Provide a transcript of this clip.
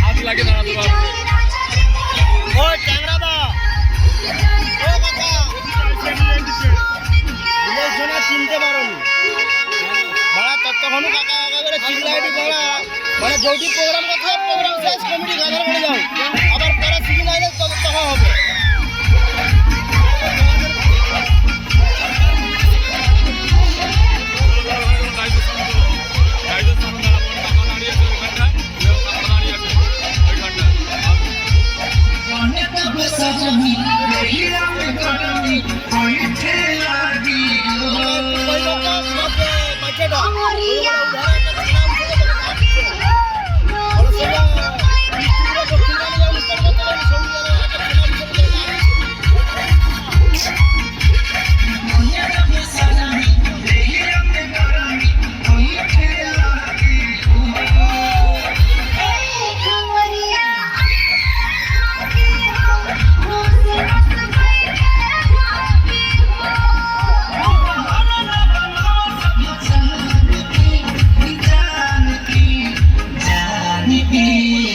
হাত লাগে দাঁড়াতে পারবে। ও ক্যামেরা দা ও কাকা বিলেশনা চিনতে পারোনি বড় ততক্ষণ কাকা কাকা করে চিল্লাইটি বড় বড় জৌটি প্রোগ্রাম করতে প্রোগ্রাম শেষ কমিটি গাদার করে যাও আবার পরে সিজন আইলে তত টাকা হবে। Be